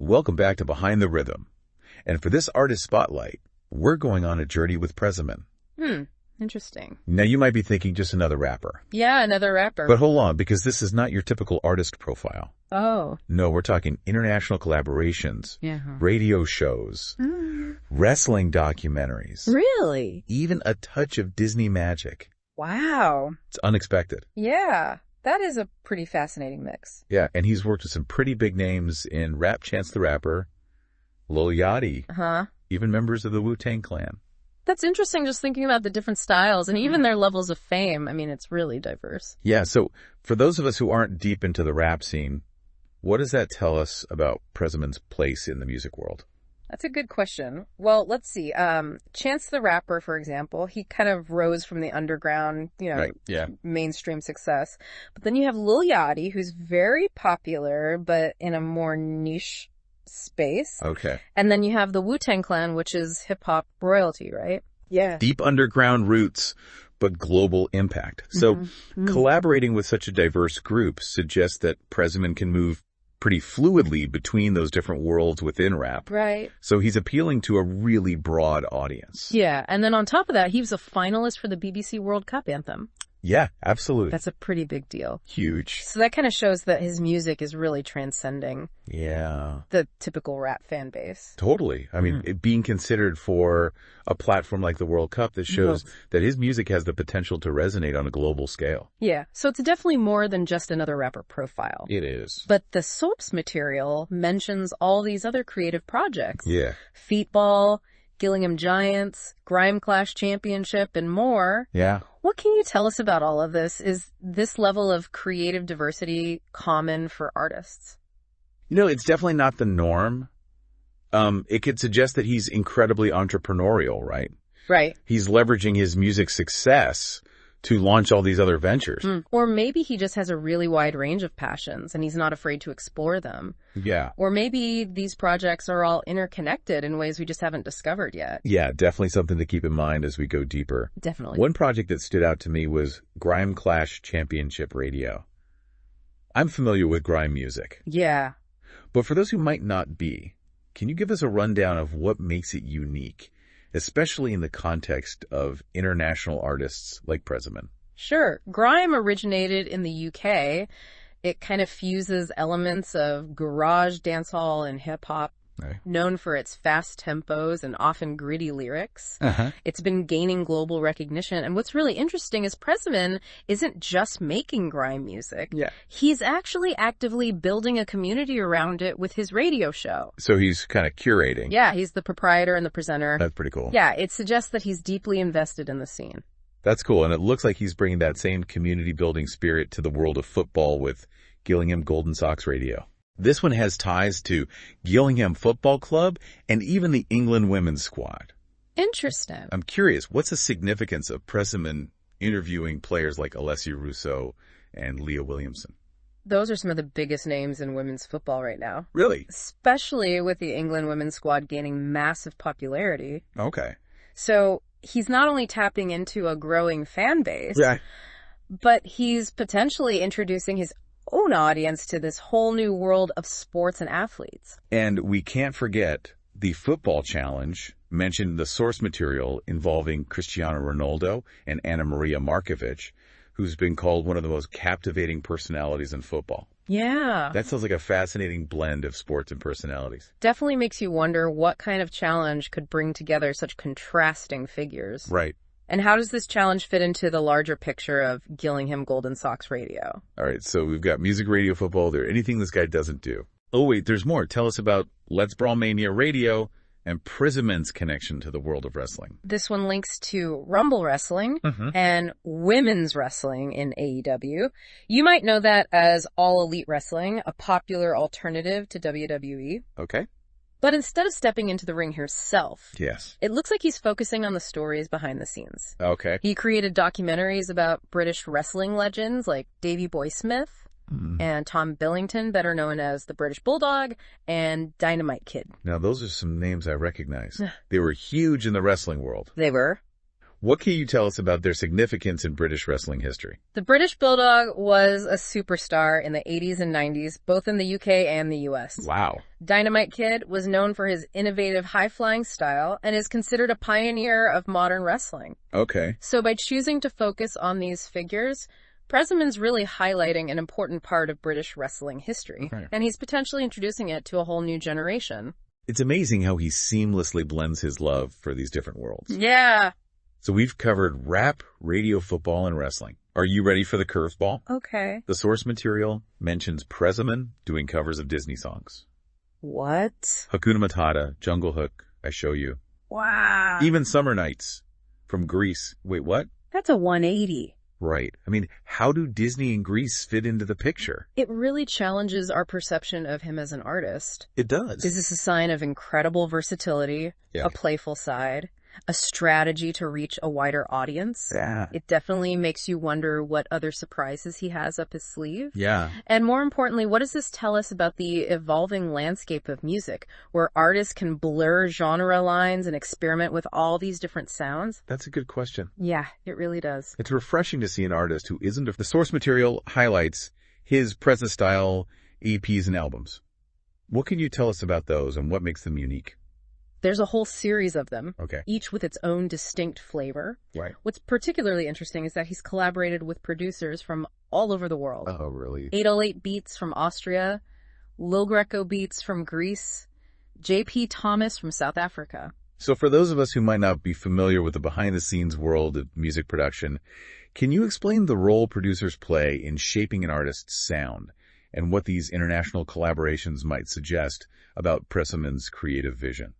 Welcome back to Behind the Rhythm. And for this artist spotlight, we're going on a journey with Prezzaman. Interesting. Now you might be thinking just another rapper. Yeah, another rapper. But hold on, because this is not your typical artist profile. Oh. No, we're talking international collaborations, radio shows, wrestling documentaries. Really? Even a touch of Disney magic. Wow. It's unexpected. Yeah, that is a pretty fascinating mix. Yeah, and he's worked with some pretty big names in rap. Chance the Rapper, Lil Yachty, even members of the Wu-Tang Clan. That's interesting, just thinking about the different styles and even their levels of fame. I mean, it's really diverse. Yeah, so for those of us who aren't deep into the rap scene, what does that tell us about Prezzaman's place in the music world? That's a good question. Well, let's see. Chance the Rapper, for example, he kind of rose from the underground, mainstream success. But then you have Lil Yachty, who's very popular, but in a more niche space. Okay. And then you have the Wu-Tang Clan, which is hip-hop royalty, right? Yeah. Deep underground roots, but global impact. So collaborating with such a diverse group suggests that Prezzaman can move pretty fluidly between those different worlds within rap. Right. So he's appealing to a really broad audience. Yeah. And then on top of that, he was a finalist for the BBC World Cup anthem. Yeah, absolutely. That's a pretty big deal. Huge. So that kind of shows that his music is really transcending the typical rap fan base. Totally. I mean, it being considered for a platform like the World Cup, that shows that his music has the potential to resonate on a global scale. Yeah. So it's definitely more than just another rapper profile. It is. But the source material mentions all these other creative projects. Yeah. Feetball, Gillingham Giants, Grime Clash Championship, and more. Yeah. What can you tell us about all of this? Is this level of creative diversity common for artists? You know, it's definitely not the norm. It could suggest that he's incredibly entrepreneurial, right? Right. He's leveraging his music success to launch all these other ventures. Or maybe he just has a really wide range of passions and he's not afraid to explore them. Yeah. Or maybe these projects are all interconnected in ways we just haven't discovered yet. Yeah, definitely something to keep in mind as we go deeper. Definitely. One project that stood out to me was Grime Clash Championship Radio. I'm familiar with grime music. Yeah. But for those who might not be, can you give us a rundown of what makes it unique, especially in the context of international artists like Prezzaman? Sure. Grime originated in the UK. It kind of fuses elements of garage, dancehall, and hip-hop, known for its fast tempos and often gritty lyrics. It's been gaining global recognition. And what's really interesting is Prezzaman isn't just making grime music. Yeah. He's actually actively building a community around it with his radio show. So he's kind of curating. Yeah, he's the proprietor and the presenter. That's pretty cool. Yeah, it suggests that he's deeply invested in the scene. That's cool. And it looks like he's bringing that same community building spirit to the world of football with Gillingham Golden Sox Radio. This one has ties to Gillingham Football Club and even the England women's squad. Interesting. I'm curious, what's the significance of Prezzaman interviewing players like Alessia Russo and Leah Williamson? Those are some of the biggest names in women's football right now. Really? Especially with the England women's squad gaining massive popularity. Okay. So he's not only tapping into a growing fan base, but he's potentially introducing his own audience to this whole new world of sports and athletes. And we can't forget the football challenge mentioned the source material involving Cristiano Ronaldo and Anna Maria Markovic, who's been called one of the most captivating personalities in football. Yeah. That sounds like a fascinating blend of sports and personalities. Definitely makes you wonder what kind of challenge could bring together such contrasting figures. Right. And how does this challenge fit into the larger picture of Gillingham Golden Sox Radio? All right, so we've got music, radio, football. There anything this guy doesn't do? Oh, wait, there's more. Tell us about Let's Brawl Mania Radio and Prezzaman's connection to the world of wrestling. This one links to Rumble Wrestling and women's wrestling in AEW. You might know that as All Elite Wrestling, a popular alternative to WWE. Okay. But instead of stepping into the ring herself, it looks like he's focusing on the stories behind the scenes. Okay. He created documentaries about British wrestling legends like Davey Boy Smith and Tom Billington, better known as the British Bulldog, and Dynamite Kid. Now, those are some names I recognize. They were huge in the wrestling world. They were. What can you tell us about their significance in British wrestling history? The British Bulldog was a superstar in the 80s and 90s, both in the UK and the US. Wow. Dynamite Kid was known for his innovative high-flying style and is considered a pioneer of modern wrestling. Okay. So by choosing to focus on these figures, Prezzaman's really highlighting an important part of British wrestling history, and he's potentially introducing it to a whole new generation. It's amazing how he seamlessly blends his love for these different worlds. Yeah. So we've covered rap, radio, football, and wrestling. Are you ready for the curveball? Okay. The source material mentions Prezzaman doing covers of Disney songs. What? Hakuna Matata, Jungle Hook, I Show You. Wow. Even Summer Nights from Greece. Wait, what? That's a 180. Right. I mean, how do Disney and Greece fit into the picture? It really challenges our perception of him as an artist. It does. Is this a sign of incredible versatility, a playful side, a strategy to reach a wider audience? Yeah. It definitely makes you wonder what other surprises he has up his sleeve. Yeah. And more importantly, what does this tell us about the evolving landscape of music, where artists can blur genre lines and experiment with all these different sounds? That's a good question. Yeah, it really does. It's refreshing to see an artist who isn't the source material highlights his present style EPs and albums. What can you tell us about those and what makes them unique? There's a whole series of them, Okay. each with its own distinct flavor. Right. What's particularly interesting is that he's collaborated with producers from all over the world. Oh, really? 808 Beats from Austria, Lil Greco Beats from Greece, J.P. Thomas from South Africa. So for those of us who might not be familiar with the behind-the-scenes world of music production, can you explain the role producers play in shaping an artist's sound and what these international collaborations might suggest about Prezzaman's creative vision?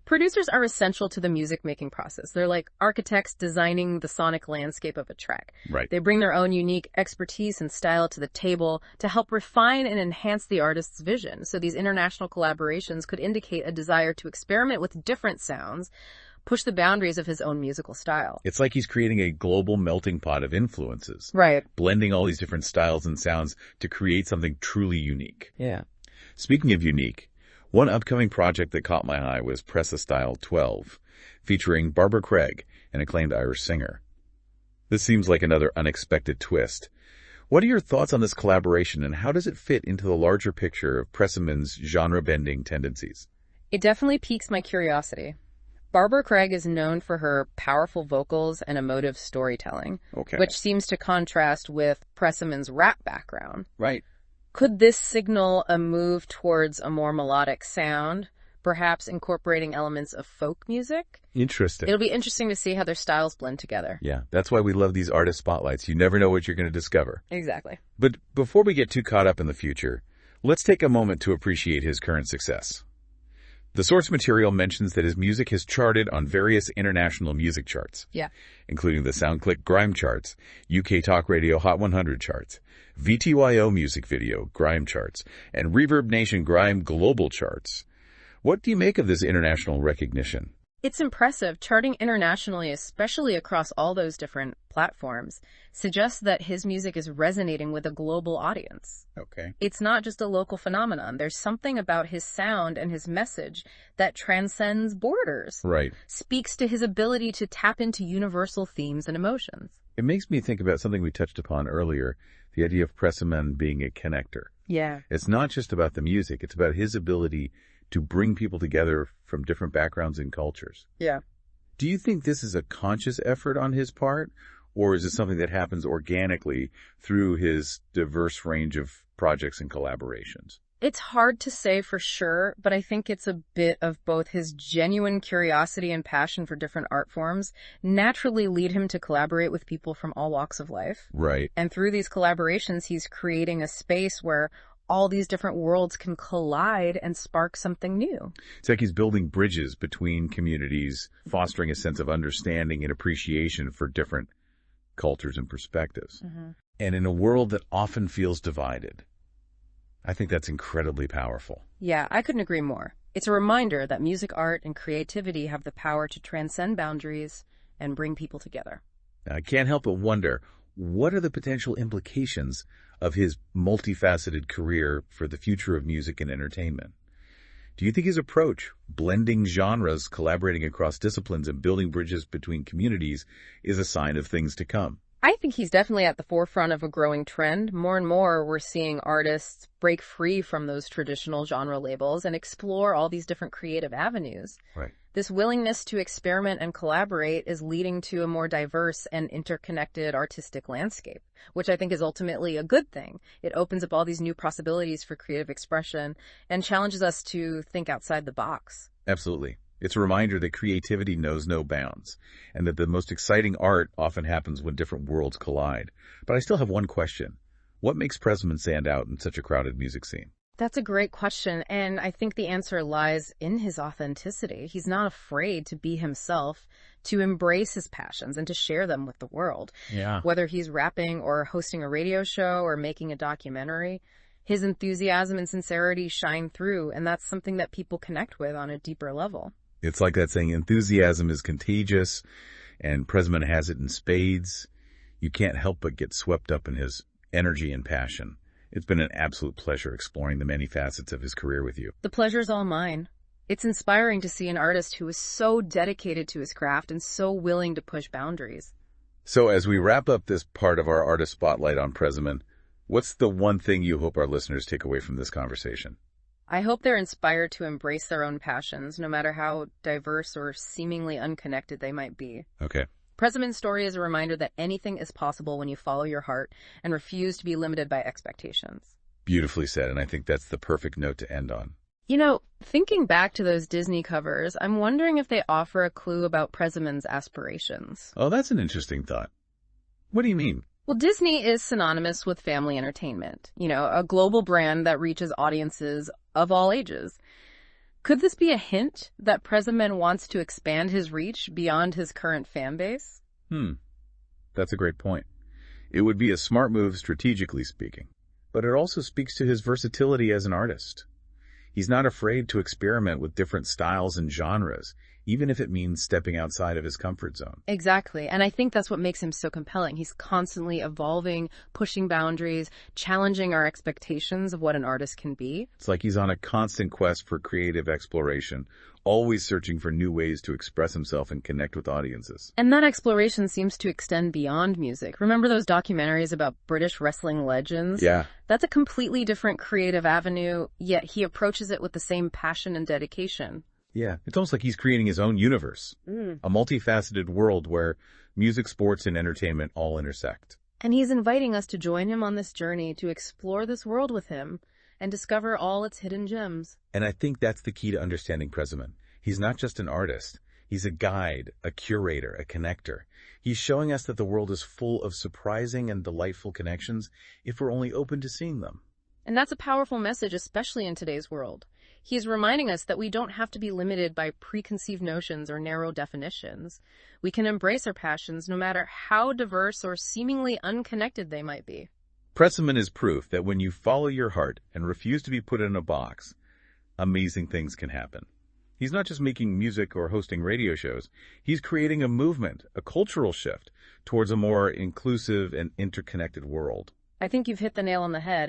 Producers are essential to the music-making process. They're like architects designing the sonic landscape of a track. Right. They bring their own unique expertise and style to the table to help refine and enhance the artist's vision. So these international collaborations could indicate a desire to experiment with different sounds, push the boundaries of his own musical style. It's like he's creating a global melting pot of influences. Right. Blending all these different styles and sounds to create something truly unique. Yeah. Speaking of unique, one upcoming project that caught my eye was Pressa Style 12, featuring Barbara Craig, an acclaimed Irish singer. This seems like another unexpected twist. What are your thoughts on this collaboration, and how does it fit into the larger picture of Prezzaman's genre-bending tendencies? It definitely piques my curiosity. Barbara Craig is known for her powerful vocals and emotive storytelling, which seems to contrast with Prezzaman's rap background. Right. Could this signal a move towards a more melodic sound, perhaps incorporating elements of folk music? Interesting. It'll be interesting to see how their styles blend together. Yeah, that's why we love these artist spotlights. You never know what you're going to discover. Exactly. But before we get too caught up in the future, let's take a moment to appreciate his current success. The source material mentions that his music has charted on various international music charts, including the SoundClick Grime charts, UK Talk Radio Hot 100 charts, VTYO Music Video Grime charts, and Reverb Nation Grime Global charts. What do you make of this international recognition? It's impressive. Charting internationally, especially across all those different platforms, suggests that his music is resonating with a global audience. Okay. It's not just a local phenomenon. There's something about his sound and his message that transcends borders. Right. Speaks to his ability to tap into universal themes and emotions. It makes me think about something we touched upon earlier, the idea of Prezzaman being a connector. Yeah. It's not just about the music, it's about his ability to bring people together from different backgrounds and cultures. Yeah. Do you think this is a conscious effort on his part, or is it something that happens organically through his diverse range of projects and collaborations? It's hard to say for sure, but I think it's a bit of both. His genuine curiosity and passion for different art forms naturally lead him to collaborate with people from all walks of life. Right. And through these collaborations, he's creating a space where all these different worlds can collide and spark something new. It's like he's building bridges between communities, fostering a sense of understanding and appreciation for different cultures and perspectives. Mm-hmm. And in a world that often feels divided, I think that's incredibly powerful. Yeah, I couldn't agree more. It's a reminder that music, art, and creativity have the power to transcend boundaries and bring people together. Now, I can't help but wonder, what are the potential implications of his multifaceted career for the future of music and entertainment? Do you think his approach, blending genres, collaborating across disciplines, and building bridges between communities, is a sign of things to come? I think he's definitely at the forefront of a growing trend. More and more, we're seeing artists break free from those traditional genre labels and explore all these different creative avenues. Right. This willingness to experiment and collaborate is leading to a more diverse and interconnected artistic landscape, which I think is ultimately a good thing. It opens up all these new possibilities for creative expression and challenges us to think outside the box. Absolutely. It's a reminder that creativity knows no bounds, and that the most exciting art often happens when different worlds collide. But I still have one question. What makes Prezzaman stand out in such a crowded music scene? That's a great question, and I think the answer lies in his authenticity. He's not afraid to be himself, to embrace his passions, and to share them with the world. Yeah. Whether he's rapping or hosting a radio show or making a documentary, his enthusiasm and sincerity shine through, and that's something that people connect with on a deeper level. It's like that saying, enthusiasm is contagious, and Prezzaman has it in spades. You can't help but get swept up in his energy and passion. It's been an absolute pleasure exploring the many facets of his career with you. The pleasure's all mine. It's inspiring to see an artist who is so dedicated to his craft and so willing to push boundaries. So as we wrap up this part of our artist spotlight on Prezzaman, what's the one thing you hope our listeners take away from this conversation? I hope they're inspired to embrace their own passions, no matter how diverse or seemingly unconnected they might be. Okay. Prezzaman's story is a reminder that anything is possible when you follow your heart and refuse to be limited by expectations. Beautifully said, and I think that's the perfect note to end on. You know, thinking back to those Disney covers, I'm wondering if they offer a clue about Prezzaman's aspirations. Oh, that's an interesting thought. What do you mean? Well, Disney is synonymous with family entertainment, a global brand that reaches audiences of all ages. Could this be a hint that Prezzaman wants to expand his reach beyond his current fan base? That's a great point. It would be a smart move strategically speaking, but it also speaks to his versatility as an artist. He's not afraid to experiment with different styles and genres, even if it means stepping outside of his comfort zone. Exactly. And I think that's what makes him so compelling. He's constantly evolving, pushing boundaries, challenging our expectations of what an artist can be. It's like he's on a constant quest for creative exploration, always searching for new ways to express himself and connect with audiences. And that exploration seems to extend beyond music. Remember those documentaries about British wrestling legends? Yeah. That's a completely different creative avenue, yet he approaches it with the same passion and dedication. Yeah, it's almost like he's creating his own universe, a multifaceted world where music, sports, and entertainment all intersect. And he's inviting us to join him on this journey to explore this world with him and discover all its hidden gems. And I think that's the key to understanding Prezzaman. He's not just an artist. He's a guide, a curator, a connector. He's showing us that the world is full of surprising and delightful connections if we're only open to seeing them. And that's a powerful message, especially in today's world. He's reminding us that we don't have to be limited by preconceived notions or narrow definitions. We can embrace our passions no matter how diverse or seemingly unconnected they might be. Prezzaman is proof that when you follow your heart and refuse to be put in a box, amazing things can happen. He's not just making music or hosting radio shows. He's creating a movement, a cultural shift towards a more inclusive and interconnected world. I think you've hit the nail on the head.